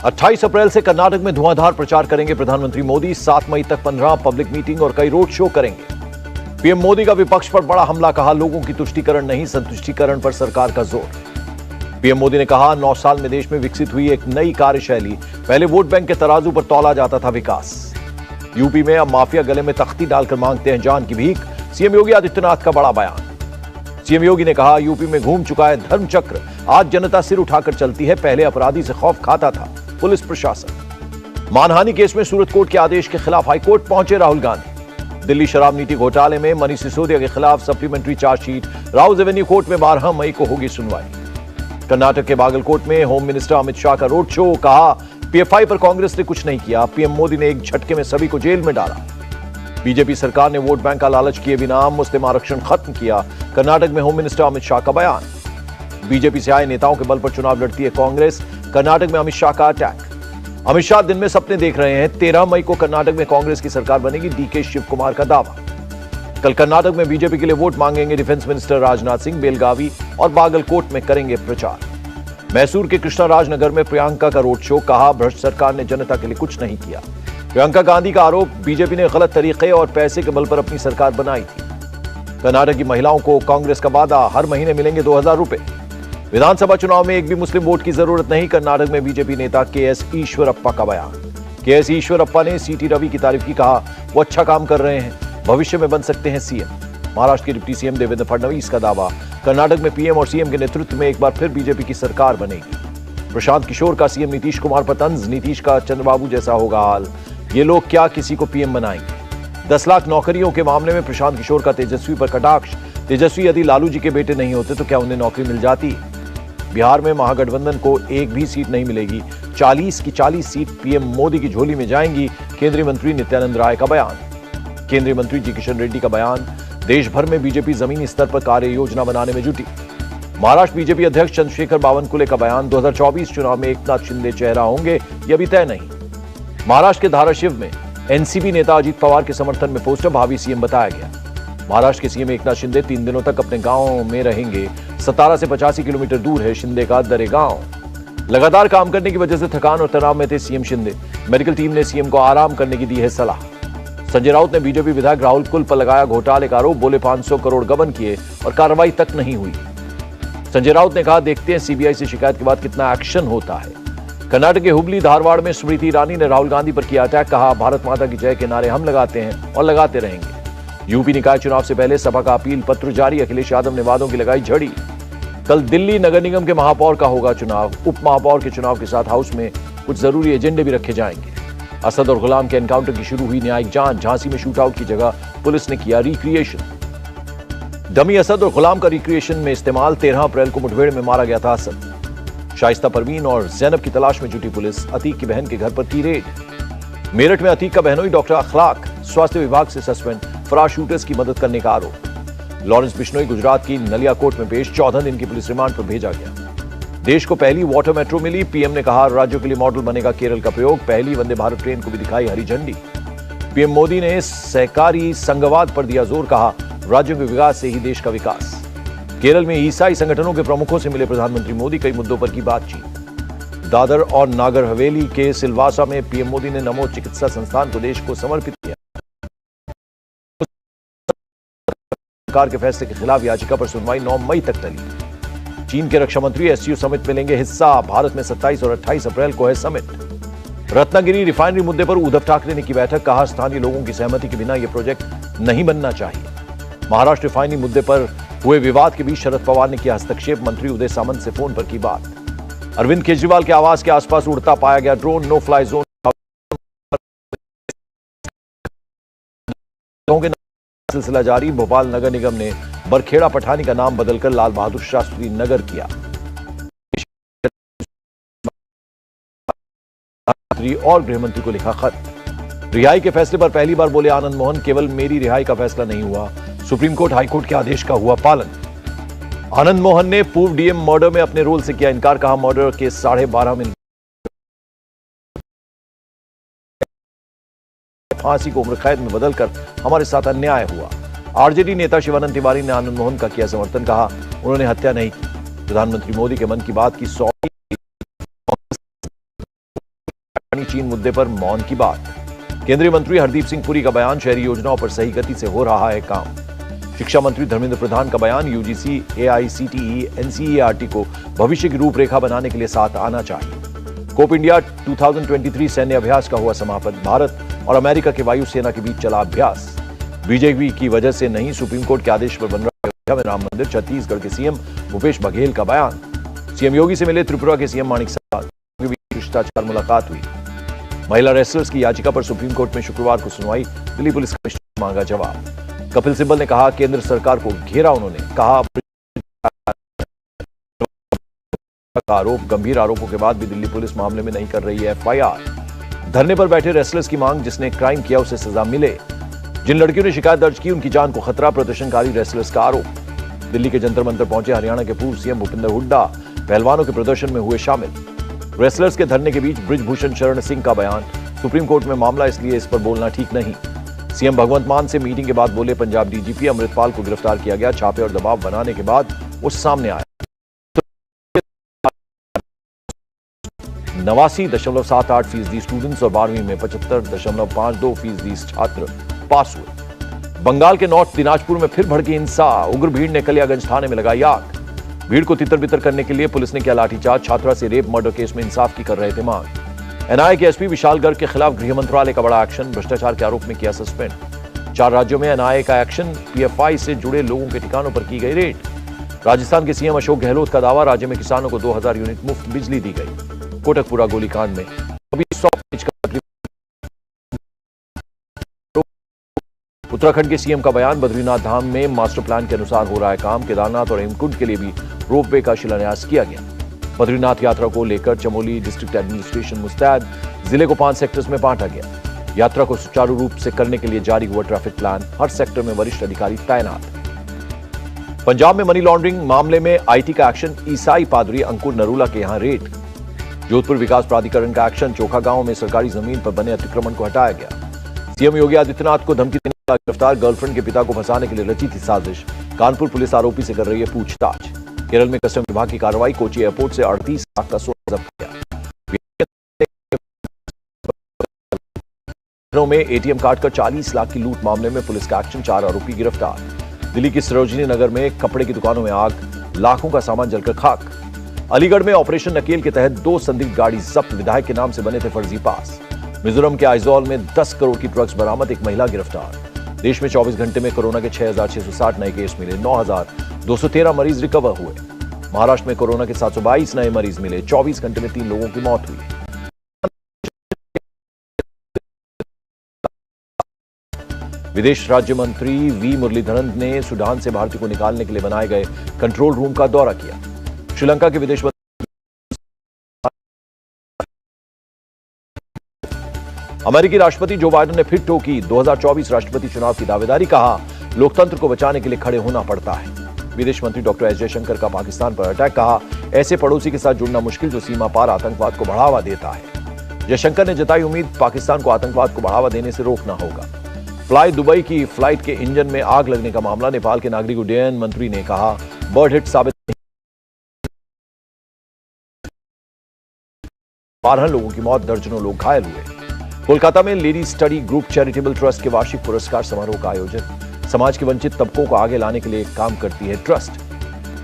28 अप्रैल से कर्नाटक में धुआंधार प्रचार करेंगे प्रधानमंत्री मोदी। 7 मई तक 15 पब्लिक मीटिंग और कई रोड शो करेंगे। पीएम मोदी का विपक्ष पर बड़ा हमला, कहा लोगों की तुष्टीकरण नहीं संतुष्टीकरण पर सरकार का जोर। पीएम मोदी ने कहा 9 साल में देश में विकसित हुई एक नई कार्यशैली, पहले वोट बैंक के तराजू पर तौला जाता था विकास। यूपी में अब माफिया गले में तख्ती डालकर मांगते हैं जान की भीख, सीएम योगी आदित्यनाथ का बड़ा बयान। सीएम योगी ने कहा यूपी में घूम चुका है धर्मचक्र, आज जनता सिर उठाकर चलती है, पहले अपराधी से खौफ खाता था पुलिस प्रशासन। मानहानि केस में सूरत कोर्ट के आदेश के खिलाफ हाईकोर्ट पहुंचे राहुल गांधी। दिल्ली शराब नीति घोटाले में मनीष सिसोदिया के खिलाफ supplementary chargesheet, Rouse Avenue court में 12 मई को होगी सुनवाई। कर्नाटक के बागलकोट में होम मिनिस्टर अमित शाह का रोड शो, कहा पीएफआई पर कांग्रेस ने कुछ नहीं किया, पीएम मोदी ने एक झटके में सभी को जेल में डाला। बीजेपी सरकार ने वोट बैंक का लालच किए बिना मुस्लिम आरक्षण खत्म किया, कर्नाटक में होम मिनिस्टर अमित शाह का बयान। बीजेपी से आए नेताओं के बल पर चुनाव लड़ती है कांग्रेस, कर्नाटक में अमित शाह का अटैक। अमित शाह दिन में सपने देख रहे हैं, 13 मई को कर्नाटक में कांग्रेस की सरकार बनेगी, डीके शिव कुमार का दावा। कल कर्नाटक में बीजेपी के लिए वोट मांगेंगे डिफेंस मिनिस्टर राजनाथ सिंह, बेलगावी और बागलकोट में करेंगे प्रचार। मैसूर के कृष्णराजनगर में प्रियंका का रोड शो, कहा भ्रष्ट सरकार ने जनता के लिए कुछ नहीं किया। प्रियंका गांधी का आरोप, बीजेपी ने गलत तरीके और पैसे के बल पर अपनी सरकार बनाई थी। कर्नाटक की महिलाओं को कांग्रेस का वादा, हर महीने मिलेंगे 2000 रुपए। विधानसभा चुनाव में एक भी मुस्लिम वोट की जरूरत नहीं, कर्नाटक में बीजेपी नेता केएस ईश्वरप्पा का बयान। केएस ईश्वरप्पा ने सीटी रवि की तारीफ की, कहा वो अच्छा काम कर रहे हैं, भविष्य में बन सकते हैं सीएम। महाराष्ट्र के डिप्टी सीएम देवेंद्र फडणवीस का दावा, कर्नाटक में पीएम और सीएम के नेतृत्व में एक बार फिर बीजेपी की सरकार बनेगी। प्रशांत किशोर का सीएम नीतीश कुमार पर तंज, नीतीश का चंद्रबाबू जैसा होगा हाल, ये लोग क्या किसी को पीएम बनाएंगे। 10 लाख नौकरियों के मामले में प्रशांत किशोर का तेजस्वी पर कटाक्ष, तेजस्वी यदि लालू जी के बेटे नहीं होते तो क्या उन्हें नौकरी मिल जाती। बिहार में महागठबंधन को एक भी सीट नहीं मिलेगी, 40 की 40 सीट पीएम मोदी की झोली में जाएंगी, केंद्रीय मंत्री नित्यानंद राय का बयान। केंद्रीय मंत्री जी किशन रेड्डी का बयान, देश भर में बीजेपी जमीनी स्तर पर कार्य योजना बनाने में जुटी। महाराष्ट्र बीजेपी अध्यक्ष चंद्रशेखर बावनकुले का बयान, 2024 चुनाव में एकनाथ शिंदे चेहरा होंगे, ये अभी तय नहीं। महाराष्ट्र के धाराशिव में एनसीपी नेता अजीत पवार के समर्थन में पोस्टर, भावी सीएम बताया गया। महाराष्ट्र के सीएम एकनाथ शिंदे 3 दिनों तक अपने गांव में रहेंगे। सतारा से 85 किलोमीटर दूर है शिंदे का दरेगांव। लगातार काम करने की वजह से थकान और तनाव में थे सीएम शिंदे। मेडिकल टीम ने सीएम को आराम करने की दी है सलाह। संजय राउत ने बीजेपी विधायक राहुल कुल पर लगाया घोटाले का आरोप, बोले 500 करोड़ गबन किए और कार्रवाई तक नहीं हुई। संजय राउत ने कहा देखते हैं सीबीआई से शिकायत के बाद कितना एक्शन होता है। कर्नाटक के हुबली धारवाड़ में स्मृति ईरानी ने राहुल गांधी पर किया अटैक, कहा भारत माता की जय के नारे हम लगाते हैं और लगाते रहेंगे। यूपी निकाय चुनाव से पहले सपा का अपील पत्र जारी, अखिलेश यादव ने वादों की लगाई झड़ी। कल दिल्ली नगर निगम के महापौर का होगा चुनाव, उप महापौर के चुनाव के साथ हाउस में कुछ जरूरी एजेंडे भी रखे जाएंगे। असद और गुलाम के एनकाउंटर की शुरू हुई न्यायिक जांच, झांसी में शूटआउट की जगह पुलिस ने किया रिक्रिएशन। डमी असद और गुलाम का रिक्रिएशन में इस्तेमाल, 13 अप्रैल को मुठभेड़ में मारा गया था असद। शाइस्ता परवीन और जैनब की तलाश में जुटी पुलिस, अतीक की बहन के घर पर की रेड। मेरठ में अतीक का बहनोई डॉक्टर अखलाक स्वास्थ्य विभाग से सस्पेंड, फरार शूटर्स की मदद करने का आरोप। लॉरेंस बिश्नोई गुजरात की नलिया कोर्ट में पेश, 14 दिन की पुलिस रिमांड पर भेजा गया। देश को पहली वाटर मेट्रो मिली, पीएम ने कहा राज्यों के लिए मॉडल बनेगा केरल का प्रयोग, पहली वंदे भारत ट्रेन को भी दिखाई हरी झंडी। पीएम मोदी ने सहकारी संघवाद पर दिया जोर, कहा राज्यों के विकास से ही देश का विकास। केरल में ईसाई संगठनों के प्रमुखों से मिले प्रधानमंत्री मोदी, कई मुद्दों पर की बातचीत। दादर और नागर हवेली के सिलवासा में पीएम मोदी ने नमो चिकित्सा संस्थान को देश को समर्पित किया। सरकार के फैसले के खिलाफ याचिका पर सुनवाई 9 मई तक टली। चीन के रक्षा मंत्री एससीओ समिट में लेंगे हिस्सा, भारत में 27 और 28 अप्रैल को है समिट। रत्नागिरी रिफाइनरी मुद्दे पर उद्धव ठाकरे ने की बैठक, कहा स्थानीय लोगों की सहमति के बिना यह प्रोजेक्ट नहीं बनना चाहिए। महाराष्ट्र रिफाइनरी मुद्दे पर हुए विवाद के बीच शरद पवार ने किया हस्तक्षेप, मंत्री उदय सामंत से फोन पर की बात। अरविंद केजरीवाल के आवास के आसपास उड़ता पाया गया ड्रोन, नो फ्लाई जोन सिलसिला जारी। भोपाल नगर निगम ने बरखेड़ा पठानी का नाम बदलकर लाल बहादुर शास्त्री नगर किया। और गृहमंत्री को लिखा खत, रिहाई के फैसले पर पहली बार बोले आनंद मोहन, केवल मेरी रिहाई का फैसला नहीं हुआ, सुप्रीम कोर्ट हाईकोर्ट के आदेश का हुआ पालन। आनंद मोहन ने पूर्व डीएम मर्डर में अपने रोल से किया इनकार, कहा मर्डर के 12.5 में फांसी को उम्र कैद में बदलकर हमारे साथ अन्याय हुआ। आरजेडी नेता शिवानंद तिवारी ने आनंद मोहन का किया समर्थन, कहा उन्होंने हत्या नहीं की। प्रधानमंत्री मोदी के मन की बात की 100 चीन मुद्दे पर मौन की बात। केंद्रीय मंत्री हरदीप सिंह पुरी का बयान, शहरी योजनाओं पर सही गति से हो रहा है काम। शिक्षा मंत्री धर्मेंद्र प्रधान का बयान, यूजीसी, एआईसीटीई, एनसीईआरटी को भविष्य की रूपरेखा बनाने के लिए साथ आना चाहिए। कोप इंडिया 2023 सैन्य अभ्यास का हुआ समापन। भारत और अमेरिका के वायुसेना के बीच चला अभ्यास। बीजेपी की वजह से नहीं, सुप्रीम कोर्ट के आदेश पर बन रहा अयोध्या में राम मंदिर। छत्तीसगढ़ के सीएम भूपेश बघेल का बयान। सीएम योगी से मिले त्रिपुरा के सीएम माणिक साह के बीच शिष्टाचार मुलाकात हुई। महिला रेसलर्स की याचिका पर सुप्रीम कोर्ट में शुक्रवार को सुनवाई। दिल्ली पुलिस कमिश्नर ने मांगा जवाब। कपिल सिब्बल ने कहा, केंद्र सरकार को घेरा। उन्होंने कहा, आरोप, गंभीर आरोपों के बाद भी दिल्ली पुलिस मामले में नहीं कर रही है एफआईआर। धरने पर बैठे रेसलर्स की मांग, जिसने क्राइम किया उसे सजा मिले। जिन लड़कियों ने शिकायत दर्ज की उनकी जान को खतरा, प्रदर्शनकारी रेसलर्स का आरोप। दिल्ली के जंतर मंतर पहुंचे हरियाणा के पूर्व सीएम भूपेंद्र हुड्डा, पहलवानों के प्रदर्शन में हुए शामिल। रेसलर्स के धरने के बीच बृजभूषण शरण सिंह का बयान, सुप्रीम कोर्ट में मामला इसलिए इस पर बोलना ठीक नहीं। सीएम भगवंत मान से मीटिंग के बाद बोले, पंजाब डीजीपी अमृतपाल को गिरफ्तार किया गया, छापे और दबाव बनाने के बाद वो सामने आया। 89.78% स्टूडेंट्स और 12वीं में 75.52% छात्र पास हुए। बंगाल के नॉर्थ दिनाजपुर में फिर भड़की हिंसा। उग्र भीड़ ने कलियागंज थाने में लगाई आग। भीड़ को तितर बितर करने के लिए पुलिस ने किया लाठीचार्ज। छात्रा से रेप मर्डर केस में इंसाफ की कर रहे थे मांग। एनआईए के एसपी विशाल गर्ग के खिलाफ गृह मंत्रालय का बड़ा एक्शन। भ्रष्टाचार के आरोप में किया सस्पेंड। 4 राज्यों में एनआईए का एक्शन। पीएफआई से जुड़े लोगों के ठिकानों पर की गई रेड। राजस्थान के सीएम अशोक गहलोत का दावा, राज्य में किसानों को 2000 यूनिट मुफ्त बिजली दी गई। कोटकपुरा गोलीकांड में अभी 100 पेज का। उत्तराखंड के सीएम का बयान, बद्रीनाथ धाम में मास्टर प्लान के अनुसार हो रहा है काम। केदारनाथ और हेमकुंड के लिए भी रोपवे का शिलान्यास किया गया। बद्रीनाथ यात्रा को लेकर चमोली डिस्ट्रिक्ट एडमिनिस्ट्रेशन मुस्तैद। जिले को 5 सेक्टर्स में बांटा गया। यात्रा को सुचारू रूप से करने के लिए जारी हुआ ट्रैफिक प्लान। हर सेक्टर में वरिष्ठ अधिकारी तैनात। पंजाब में मनी लॉन्ड्रिंग मामले में आईटी का एक्शन। ईसाई पादरी अंकुर नरूला के यहां रेड। जोधपुर विकास प्राधिकरण का एक्शन। चोखा गांव में सरकारी जमीन पर बने अतिक्रमण को हटाया गया। सीएम योगी आदित्यनाथ को धमकी देने का गिरफ्तार। गर्लफ्रेंड के पिता को फंसाने के लिए रची थी साजिश। कानपुर पुलिस आरोपी से कर रही है पूछताछ। केरल में कस्टम विभाग की कार्रवाई। कोची एयरपोर्ट से 38 लाख का सोना जब्त किया। में एटीएम कार्ड कर 40 लाख की लूट मामले में पुलिस का एक्शन। 4 आरोपी गिरफ्तार। दिल्ली की सरोजिनी नगर में कपड़े की दुकानों में आग। लाखों का सामान जलकर खाक। अलीगढ़ में ऑपरेशन नकेल के तहत 2 संदिग्ध गाड़ी जब्त। विधायक के नाम से बने थे फर्जी पास। मिजोरम के आइजोल में 10 करोड़ की ड्रग्स बरामद। एक महिला गिरफ्तार। देश में 24 घंटे में कोरोना के 6,660 नए केस मिले। 9,213 मरीज रिकवर हुए। महाराष्ट्र में कोरोना के 722 नए मरीज मिले। 24 घंटे में 3 लोगों की मौत हुई। विदेश राज्य मंत्री वी मुरलीधरन ने सूडान से भारतीयों को निकालने के लिए बनाए गए कंट्रोल रूम का दौरा किया। श्रीलंका के विदेश मंत्री अमेरिकी राष्ट्रपति जो बाइडेन ने फिर टोकी 2024 राष्ट्रपति चुनाव की दावेदारी। कहा, लोकतंत्र को बचाने के लिए खड़े होना पड़ता है। विदेश मंत्री डॉक्टर एस जयशंकर का पाकिस्तान पर अटैक। कहा, ऐसे पड़ोसी के साथ जुड़ना मुश्किल जो सीमा पार आतंकवाद को बढ़ावा देता है। जयशंकर ने जताई उम्मीद, पाकिस्तान को आतंकवाद को बढ़ावा देने से रोकना होगा। फ्लाई दुबई की फ्लाइट के इंजन में आग लगने का मामला। नेपाल के नागरिक उड्डयन मंत्री ने कहा, बर्ड हिट साबित 12 लोगों की मौत, दर्जनों लोग घायल हुए। कोलकाता में lady study group charitable trust के वार्षिक पुरस्कार समारोह का आयोजन। समाज के वंचित तबकों को आगे लाने के लिए काम करती है ट्रस्ट।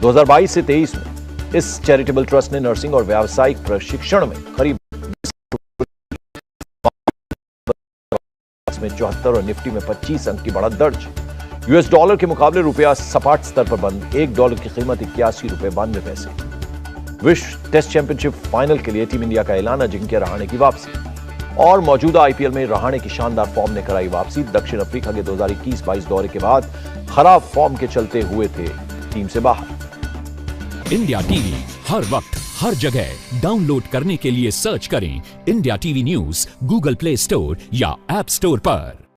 2022 से 23 में इस चैरिटेबल ट्रस्ट ने नर्सिंग और व्यावसायिक प्रशिक्षण में करीब 74 और निफ्टी में 25 अंक की बढ़त दर्ज। यूएस डॉलर के मुकाबले रुपया सपाट स्तर पर बंद। $1 की कीमत $81.92। विश्व टेस्ट चैंपियनशिप फाइनल के लिए टीम इंडिया का ऐलान। अजिंक्य रहाणे की वापसी। और मौजूदा आईपीएल में रहाणे की शानदार फॉर्म ने कराई वापसी। दक्षिण अफ्रीका के 2021-22 दौरे के बाद खराब फॉर्म के चलते हुए थे टीम से बाहर। इंडिया टीवी हर वक्त हर जगह डाउनलोड करने के लिए सर्च करें India TV news Google play store या ऐप स्टोर पर।